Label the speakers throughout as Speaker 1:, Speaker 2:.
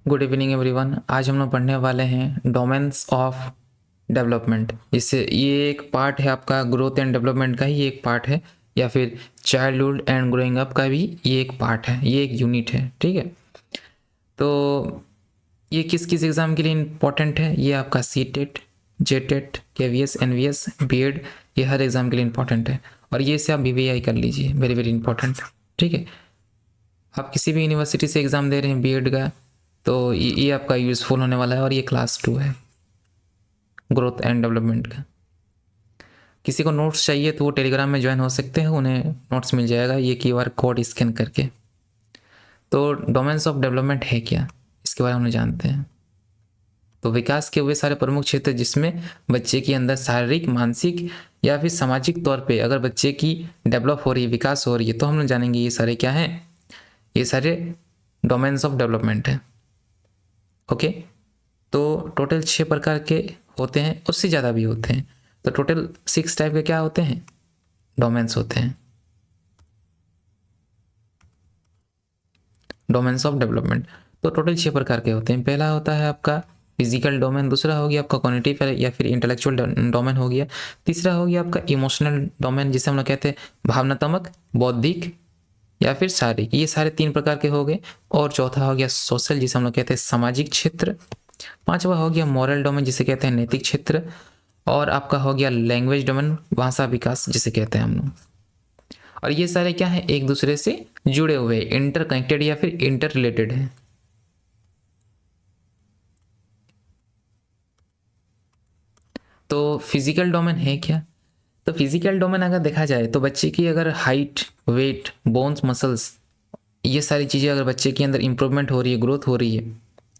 Speaker 1: Good evening everyone. आज हम लोग पढ़ने वाले हैं डोमेन्स ऑफ डेवलपमेंट। इससे ये एक पार्ट है आपका ग्रोथ एंड डेवलपमेंट का ही एक पार्ट है, या फिर चाइल्डहुड एंड ग्रोइंग अप का भी ये एक पार्ट है, ये एक यूनिट है। ठीक है, तो ये किस किस एग्ज़ाम के लिए इम्पोर्टेंट है? ये आपका C TET, J TET, K V S, N V S, B Ed, ये हर एग्ज़ाम के लिए इम्पोर्टेंट है। और ये से आप बी वी आई कर लीजिए, वेरी वेरी इंपॉर्टेंट। ठीक है, आप किसी भी यूनिवर्सिटी से एग्ज़ाम दे रहे हैं बी एड का, तो ये आपका यूज़फुल होने वाला है। और ये क्लास 2 है ग्रोथ एंड डेवलपमेंट का। किसी को नोट्स चाहिए तो वो टेलीग्राम में ज्वाइन हो सकते हैं, उन्हें नोट्स मिल जाएगा ये QR कोड स्कैन करके। तो डोमेन्स ऑफ डेवलपमेंट है क्या, इसके बारे में जानते हैं। तो विकास के वे सारे प्रमुख क्षेत्र जिसमें बच्चे के अंदर शारीरिक, मानसिक या फिर सामाजिक तौर पे अगर बच्चे की डेवलप हो रही है, विकास हो रही है, तो हम लोग जानेंगे ये सारे क्या हैं। ये सारे डोमेन्स ऑफ डेवलपमेंट है। ओके, तो टोटल 6 प्रकार के होते हैं, उससे ज़्यादा भी होते हैं। तो टोटल 6 टाइप के क्या होते हैं, डोमेन्स होते हैं, डोमेन्स ऑफ डेवलपमेंट। तो टोटल 6 प्रकार के होते हैं। पहला होता है आपका फिजिकल डोमेन, दूसरा हो गया आपका कॉग्निटिव या फिर इंटेलेक्चुअल डोमेन हो गया, तीसरा हो गया आपका इमोशनल डोमेन जिसे हम लोग कहते हैं भावनात्मक, बौद्धिक या फिर शारीरिक। ये सारे 3 प्रकार के हो गए। और चौथा हो गया सोशल जिसे हम लोग कहते हैं सामाजिक क्षेत्र। पांचवा हो गया मॉरल डोमेन जिसे कहते हैं नैतिक क्षेत्र। और आपका हो गया लैंग्वेज डोमेन, भाषा विकास जिसे कहते हैं हम लोग। और ये सारे क्या है, एक दूसरे से जुड़े हुए, इंटरकनेक्टेड या फिर इंटर रिलेटेड है। तो फिजिकल डोमेन है क्या? तो फिजिकल डोमेन अगर देखा जाए तो बच्चे की अगर हाइट, वेट, बोन्स, मसल्स, ये सारी चीज़ें अगर बच्चे के अंदर इंप्रूवमेंट हो रही है, ग्रोथ हो रही है,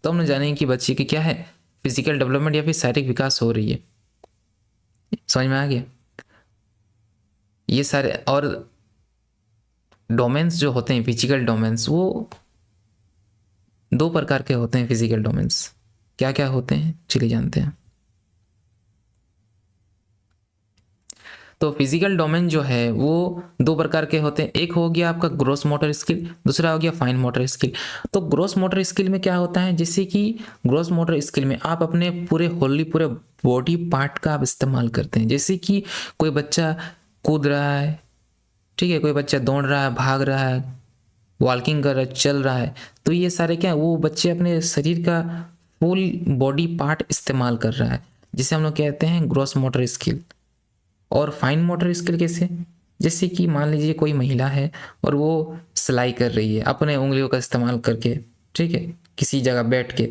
Speaker 1: तो हम जानेंगे कि बच्चे की क्या है, फिजिकल डेवलपमेंट या फिर शारीरिक विकास हो रही है। समझ में आ गया? ये सारे और डोमेन्स जो होते हैं फिजिकल डोमेन्स, वो 2 प्रकार के होते हैं। फिजिकल डोमेन्स क्या क्या होते हैं चलिए जानते हैं। तो फिजिकल डोमेन जो है वो 2 प्रकार के होते हैं। एक हो गया आपका ग्रॉस मोटर स्किल, दूसरा हो गया फाइन मोटर स्किल। तो ग्रॉस मोटर स्किल में क्या होता है, जैसे कि ग्रॉस मोटर स्किल में आप अपने पूरे बॉडी पार्ट का आप इस्तेमाल करते हैं। जैसे कि कोई बच्चा कूद रहा है, ठीक है, कोई बच्चा दौड़ रहा है, भाग रहा है, वॉकिंग कर रहा है, चल रहा है, तो ये सारे क्या है, वो बच्चे अपने शरीर का फुल बॉडी पार्ट इस्तेमाल कर रहा है, जिसे हम लोग कहते हैं ग्रॉस मोटर स्किल। और फाइन मोटर स्किल कैसे, जैसे कि मान लीजिए कोई महिला है और वो सिलाई कर रही है अपने उंगलियों का इस्तेमाल करके, ठीक है, किसी जगह बैठ के।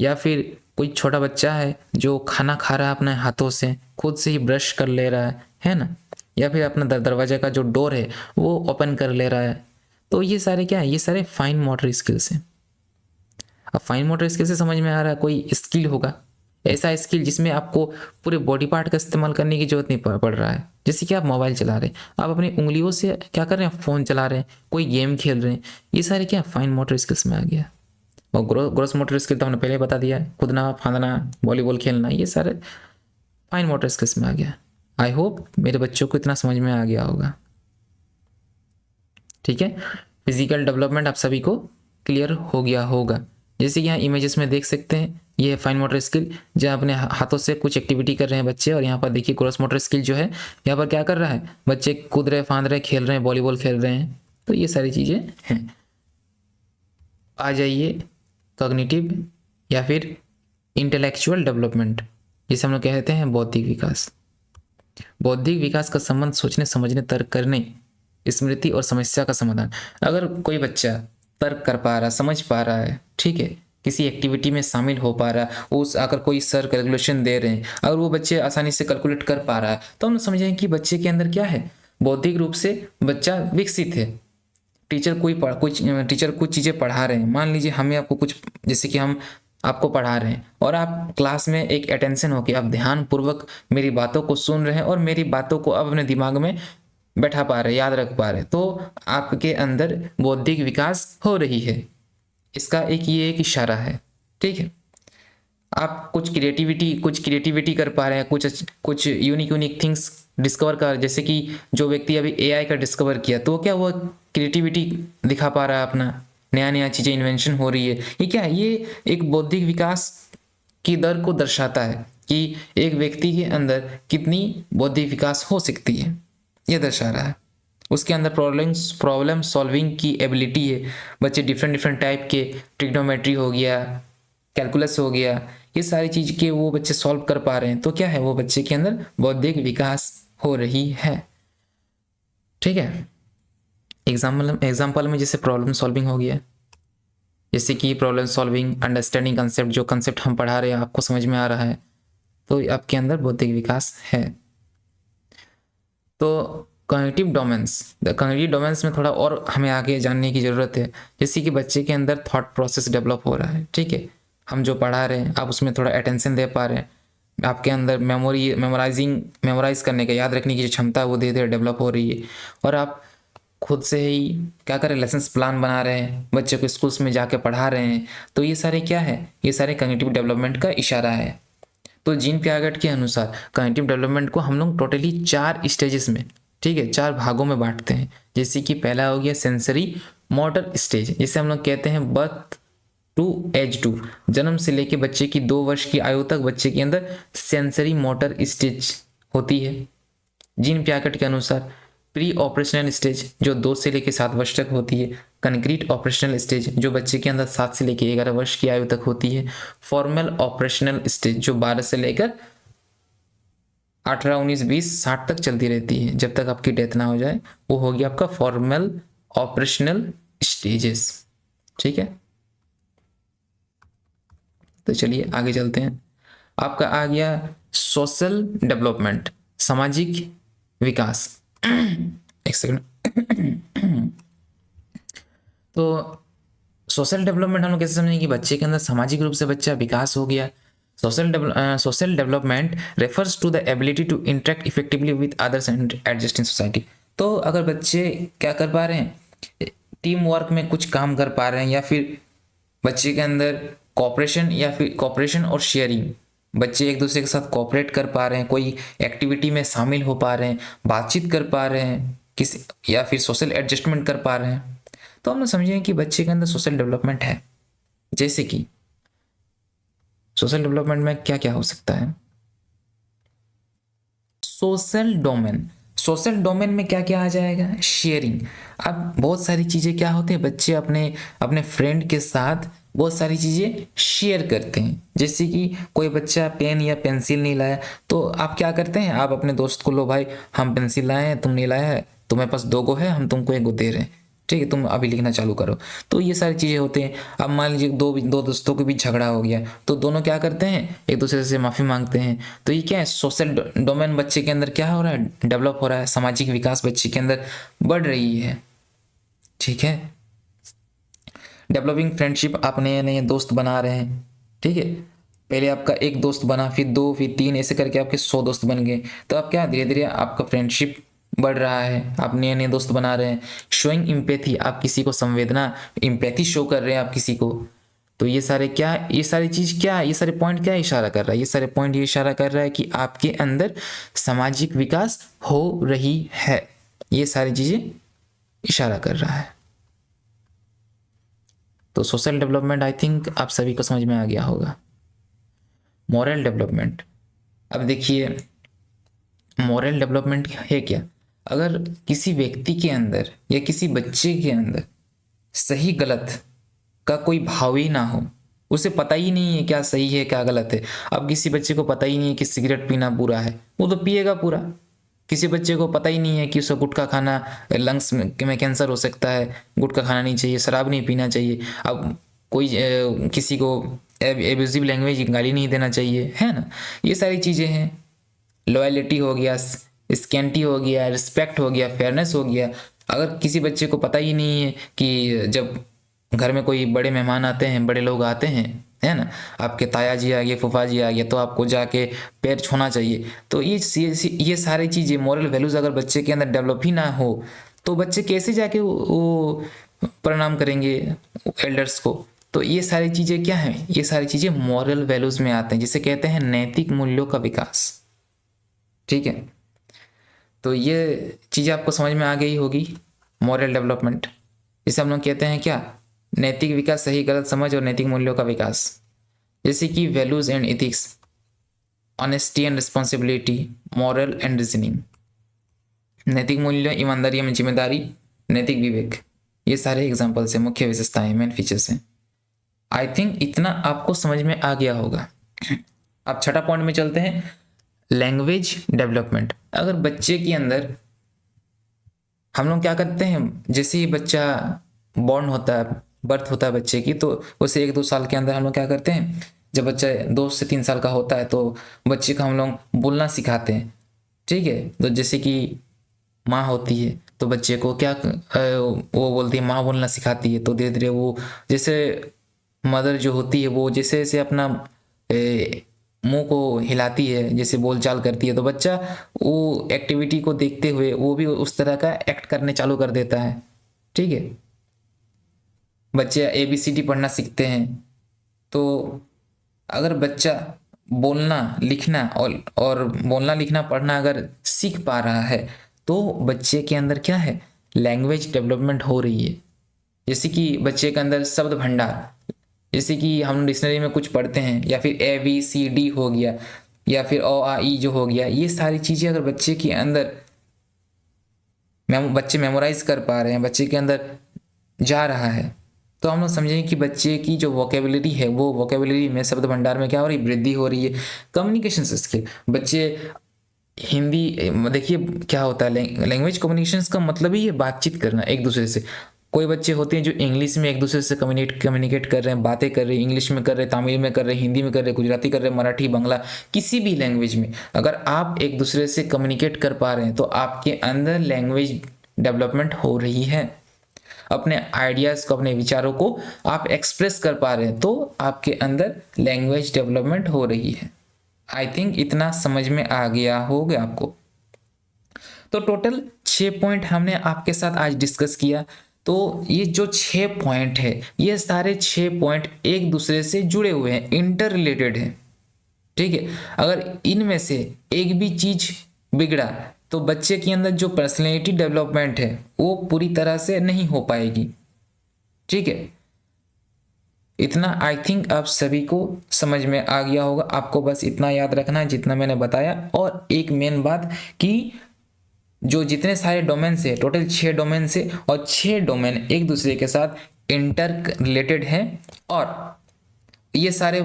Speaker 1: या फिर कोई छोटा बच्चा है जो खाना खा रहा है अपने हाथों से, खुद से ही ब्रश कर ले रहा है ना। या फिर अपना दरवाजे का जो डोर है वो ओपन कर ले रहा है। तो ये सारे क्या है, ये सारे फाइन मोटर स्किल्स हैं। अब फाइन मोटर स्किल से समझ में आ रहा है कोई स्किल होगा, ऐसा स्किल जिसमें आपको पूरे बॉडी पार्ट का इस्तेमाल करने की जरूरत नहीं पड़ रहा है। जैसे कि आप मोबाइल चला रहे हैं, आप अपनी उंगलियों से क्या कर रहे हैं, फ़ोन चला रहे हैं, कोई गेम खेल रहे हैं, ये सारे क्या फाइन मोटर स्किल्स में आ गया। और ग्रॉस मोटर स्किल तो हमने पहले बता दिया है, कूदना, फांदना, वॉलीबॉल खेलना, ये सारे फाइन मोटर स्किल्स में आ गया। आई होप मेरे बच्चों को इतना समझ में आ गया होगा। ठीक है, फिजिकल डेवलपमेंट आप सभी को क्लियर हो गया होगा। जैसे कि यहाँ इमेजेस में देख सकते हैं, ये है फाइन मोटर स्किल, जहाँ अपने हाथों से कुछ एक्टिविटी कर रहे हैं बच्चे। और यहाँ पर देखिए क्रॉस मोटर स्किल जो है, यहाँ पर क्या कर रहा है, बच्चे कूद रहे, फांद रहे, खेल रहे हैं, वॉलीबॉल खेल रहे हैं। तो ये सारी चीज़ें हैं। आ जाइए कॉग्निटिव या फिर इंटेलेक्चुअल डेवलपमेंट, जिसे हम लोग कहते हैं बौद्धिक विकास। बौद्धिक विकास का संबंध सोचने, समझने, तर्क करने, स्मृति और समस्या का समाधान। अगर कोई बच्चा तर्क कर पा रहा, समझ पा रहा है, ठीक है, किसी एक्टिविटी में शामिल हो पा रहा है, उस अगर कोई सर कैलकुलेशन दे रहे हैं, अगर वो बच्चे आसानी से कैलकुलेट कर पा रहा है, तो हम समझें कि बच्चे के अंदर क्या है, बौद्धिक रूप से बच्चा विकसित है। टीचर कुछ चीज़ें पढ़ा रहे हैं, मान लीजिए हमें आपको कुछ, जैसे कि हम आपको पढ़ा रहे हैं और आप क्लास में एक अटेंशन हो कि आप ध्यान पूर्वक मेरी बातों को सुन रहे हैं और मेरी बातों को आप अपने दिमाग में बैठा पा रहे, याद रख पा रहे, तो आपके अंदर बौद्धिक विकास हो रही है। इसका ये एक इशारा है। ठीक है, आप कुछ क्रिएटिविटी कर पा रहे हैं, कुछ यूनिक थिंग्स डिस्कवर कर, जैसे कि जो व्यक्ति अभी AI का डिस्कवर किया, तो क्या वो क्रिएटिविटी दिखा पा रहा है अपना, नया नया चीज़ें इन्वेंशन हो रही है। ये क्या है, ये एक बौद्धिक विकास की दर को दर्शाता है कि एक व्यक्ति के अंदर कितनी बौद्धिक विकास हो सकती है, ये दर्शा रहा है। उसके अंदर प्रॉब्लम सॉल्विंग की एबिलिटी है। बच्चे डिफरेंट डिफरेंट टाइप के ट्रिग्नोमेट्री हो गया, कैलकुलस हो गया, ये सारी चीज़ के वो बच्चे सॉल्व कर पा रहे हैं। तो क्या है, वो बच्चे के अंदर बौद्धिक विकास हो रही है। ठीक है, एग्जाम्पल में जैसे प्रॉब्लम सॉल्विंग हो गया, जैसे कि प्रॉब्लम सॉल्विंग, अंडरस्टैंडिंग कंसेप्ट, जो कंसेप्ट हम पढ़ा रहे हैं आपको समझ में आ रहा है, तो आपके अंदर बौद्धिक विकास है। तो कॉग्निटिव डोमेन्स में थोड़ा और हमें आगे जानने की ज़रूरत है। जैसे कि बच्चे के अंदर थॉट प्रोसेस डेवलप हो रहा है, ठीक है, हम जो पढ़ा रहे हैं आप उसमें थोड़ा अटेंशन दे पा रहे हैं, आपके अंदर मेमोराइज करने का, याद रखने की जो क्षमता है वो धीरे धीरे डेवलप हो रही है, और आप खुद से ही क्या करें, लेसन्स प्लान बना रहे हैं, बच्चे को स्कूल्स में जाके पढ़ा रहे हैं। तो ये सारे क्या है, ये सारे कॉग्निटिव डेवलपमेंट का इशारा है। तो जीन पियागेट के अनुसार कॉग्निटिव डेवलपमेंट को हम लोग टोटली 4 स्टेजेस में, ठीक है, 4 भागों में बांटते हैं। जैसे कि पहला हो गया सेंसरी मोटर स्टेज, जिसे हम लोग कहते हैं बर्थ टू एज 2, जन्म से लेके बच्चे की 2 वर्ष की आयु तक बच्चे के अंदर सेंसरी मोटर स्टेज होती है। जीन पियागेट के अनुसार प्री ऑपरेशनल स्टेज जो 2 से लेकर 7 वर्ष तक होती है, कंक्रीट ऑपरेशनल स्टेज जो बच्चे के अंदर 7 से लेकर 11 वर्ष की आयु तक होती है, फॉर्मल ऑपरेशनल स्टेज जो 12 से लेकर 18, 19, 20, 60 तक चलती रहती है जब तक आपकी डेथ ना हो जाए, वो हो गया आपका फॉर्मल ऑपरेशनल स्टेजेस। ठीक है, तो चलिए आगे चलते हैं। आपका आ गया सोशल डेवलपमेंट, सामाजिक विकास। एक सेकंड। तो सोशल डेवलपमेंट हम लोग कैसे समझें कि बच्चे के अंदर सामाजिक रूप से बच्चा विकास हो गया। Social development refers to the ability to interact effectively with others and adjust in society. तो अगर बच्चे क्या कर पा रहे हैं, टीम वर्क में कुछ काम कर पा रहे हैं, या फिर बच्चे के अंदर कॉपरेशन और शेयरिंग, बच्चे एक दूसरे के साथ कोऑपरेट कर पा रहे हैं, कोई एक्टिविटी में शामिल हो पा रहे हैं, बातचीत कर पा रहे हैं किसी, या फिर सोशल एडजस्टमेंट कर पा रहे हैं, तो हम लोग समझें कि बच्चे के अंदर सोशल डेवलपमेंट है। जैसे कि सोशल डेवलपमेंट में क्या क्या हो सकता है, सोशल डोमेन में क्या क्या आ जाएगा, शेयरिंग। अब बहुत सारी चीज़ें क्या होती है, बच्चे अपने अपने फ्रेंड के साथ बहुत सारी चीज़ें शेयर करते हैं। जैसे कि कोई बच्चा पेन या पेंसिल नहीं लाया, तो आप क्या करते हैं, आप अपने दोस्त को, लो भाई हम पेंसिल लाए हैं, तुम नहीं लाया है, तुम्हारे पास 2 गो है, हम तुमको 1 गो दे रहे हैं, ठीक है, तुम अभी लिखना चालू करो। तो ये सारी चीज़ें होती हैं। अब मान लीजिए दो दोस्तों के बीच झगड़ा हो गया, तो दोनों क्या करते हैं, एक दूसरे से माफ़ी मांगते हैं। तो ये क्या है, सोशल डोमेन बच्चे के अंदर क्या हो रहा है, डेवलप हो रहा है, सामाजिक विकास बच्चे के अंदर बढ़ रही है। ठीक है, डेवलपिंग फ्रेंडशिप, आप नए नए दोस्त बना रहे हैं। ठीक है, पहले आपका 1 दोस्त बना, फिर 2, फिर 3, ऐसे करके आपके 100 दोस्त बन गए। तो आप क्या, धीरे धीरे आपका फ्रेंडशिप बढ़ रहा है, आप नए नए दोस्त बना रहे हैं। शोइंग इम्पैथी, आप किसी को संवेदना, इम्पैथी शो कर रहे हैं आप किसी को। तो ये सारे क्या, ये सारी चीज़ क्या, ये सारे पॉइंट क्या इशारा कर रहा है, ये सारे पॉइंट ये इशारा कर रहा है कि आपके अंदर सामाजिक विकास हो रही है। ये सारी चीज़ें इशारा कर रहा है। तो सोशल डेवलपमेंट आई थिंक आप सभी को समझ में आ गया होगा। मॉरल डेवलपमेंट, अब देखिए मॉरल डेवलपमेंट है क्या, अगर किसी व्यक्ति के अंदर या किसी बच्चे के अंदर सही गलत का कोई भाव ही ना हो, उसे पता ही नहीं है क्या सही है क्या गलत है। अब किसी बच्चे को पता ही नहीं है कि सिगरेट पीना बुरा है, वो तो पिएगा पूरा। किसी बच्चे को पता ही नहीं है कि उसे गुटखा खाना लंग्स में कैंसर हो सकता है, गुटखा खाना नहीं चाहिए, शराब नहीं पीना चाहिए। अब कोई किसी को एब्यूजिव लैंग्वेज गाली नहीं देना चाहिए, है ना। ये सारी चीज़ें हैं। लॉयल्टी हो गया, स्कैंटी हो गया, रिस्पेक्ट हो गया, फेयरनेस हो गया। अगर किसी बच्चे को पता ही नहीं है कि जब घर में कोई बड़े मेहमान आते हैं, बड़े लोग आते हैं, है ना, आपके ताया जी आ गए, फूफा जी आ गए, तो आपको जाके पैर छूना चाहिए। तो ये सारी चीज़ें, मॉरल वैल्यूज़ अगर बच्चे के अंदर डेवलप ही ना हो, तो बच्चे कैसे जाके वो प्रणाम करेंगे एल्डर्स को। तो ये सारी चीज़ें क्या हैं, ये सारी चीज़ें मॉरल वैल्यूज़ में आते हैं, जिसे कहते हैं नैतिक मूल्यों का विकास। ठीक है, तो ये चीज़ें आपको समझ में आ गई होगी। मॉरल डेवलपमेंट, जिसे हम लोग कहते हैं क्या, नैतिक विकास, सही गलत समझ और नैतिक मूल्यों का विकास, जैसे कि values and ethics, honesty and responsibility, moral and reasoning. नैतिक मूल्य, ईमानदारी एवं जिम्मेदारी, नैतिक विवेक, ये सारे एग्जाम्पल्स हैं, मुख्य विशेषताएं, मेन फीचर्स हैं। आई थिंक इतना आपको समझ में आ गया होगा। अब छठा पॉइंट में चलते हैं, लैंग्वेज डेवलपमेंट। अगर बच्चे के अंदर हम लोग क्या करते हैं, जैसे ही बच्चा बॉर्न होता है, बर्थ होता है बच्चे की, तो उसे 1-2 साल के अंदर हम लोग क्या करते हैं, जब बच्चा 2 से 3 साल का होता है तो बच्चे को हम लोग बोलना सिखाते हैं। ठीक है, तो जैसे कि माँ होती है तो बच्चे को क्या वो बोलती है, माँ बोलना सिखाती है, तो धीरे धीरे वो जैसे मदर जो होती है वो जैसे जैसे अपना मुंह को हिलाती है, जैसे बोलचाल करती है, तो बच्चा वो एक्टिविटी को देखते हुए वो भी उस तरह का एक्ट करने चालू कर देता है। ठीक है, बच्चे ABCD पढ़ना सीखते हैं। तो अगर बच्चा बोलना लिखना और बोलना लिखना पढ़ना अगर सीख पा रहा है तो बच्चे के अंदर क्या है, लैंग्वेज डेवलपमेंट हो रही है। जैसे कि बच्चे के अंदर शब्द भंडार, जैसे कि हम डिक्शनरी में कुछ पढ़ते हैं, या फिर ABCD हो गया, या फिर अ आ ई जो हो गया, ये सारी चीज़ें अगर बच्चे के अंदर बच्चे मेमोराइज कर पा रहे हैं, बच्चे के अंदर जा रहा है, तो हम लोग समझेंगे कि बच्चे की जो वोकेबलरी है, वो वोकेबलरी में, शब्द भंडार में क्या हो रही है, वृद्धि हो रही है। कम्युनिकेशन स्किल, बच्चे हिंदी, देखिए क्या होता है, लैंग्वेज कम्युनिकेशन का मतलब ही है बातचीत करना एक दूसरे से। कोई बच्चे होते हैं जो इंग्लिश में एक दूसरे से कम्युनिकेट कर रहे हैं, बातें कर रहे हैं, इंग्लिश में कर रहे हैं, तमिल में कर रहे हैं, हिंदी में कर रहे हैं, गुजराती कर रहे हैं, मराठी, बांग्ला, किसी भी लैंग्वेज में अगर आप एक दूसरे से कम्युनिकेट कर पा रहे हैं तो आपके अंदर लैंग्वेज डेवलपमेंट हो रही है। अपने आइडियाज़ को, अपने विचारों को आप एक्सप्रेस कर पा रहे हैं तो आपके अंदर लैंग्वेज डेवलपमेंट हो रही है। आई थिंक इतना समझ में आ गया होगा आपको। तो टोटल 6 पॉइंट हमने आपके साथ आज डिस्कस किया। तो ये जो 6 पॉइंट है, ये सारे 6 पॉइंट एक दूसरे से जुड़े हुए हैं, इंटर रिलेटेड है। ठीक है, अगर इनमें से एक भी चीज बिगड़ा तो बच्चे के अंदर जो पर्सनैलिटी डेवलपमेंट है वो पूरी तरह से नहीं हो पाएगी। ठीक है, इतना आई थिंक आप सभी को समझ में आ गया होगा। आपको बस इतना याद रखना है जितना मैंने बताया। और एक मेन बात कि जो जितने सारे डोमेन से, टोटल 6 डोमेन से, और 6 डोमेन एक दूसरे के साथ इंटर रिलेटेड हैं। और ये सारे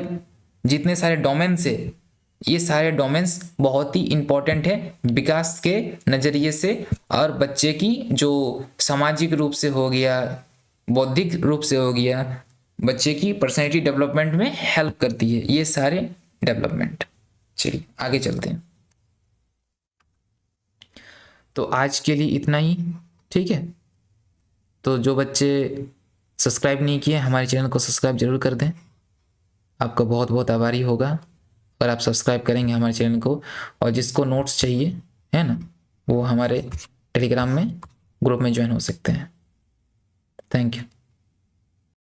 Speaker 1: जितने सारे डोमेन से, ये सारे डोमेन्स बहुत ही इंपॉर्टेंट है विकास के नज़रिए से, और बच्चे की जो सामाजिक रूप से हो गया, बौद्धिक रूप से हो गया, बच्चे की पर्सनैलिटी डेवलपमेंट में हेल्प करती है ये सारे डेवलपमेंट। चलिए आगे चलते हैं। तो आज के लिए इतना ही। ठीक है, तो जो बच्चे सब्सक्राइब नहीं किए हमारे चैनल को सब्सक्राइब जरूर कर दें, आपका बहुत बहुत आभारी होगा और आप सब्सक्राइब करेंगे हमारे चैनल को। और जिसको नोट्स चाहिए है ना, वो हमारे टेलीग्राम में ग्रुप में ज्वाइन हो सकते हैं। Thank you.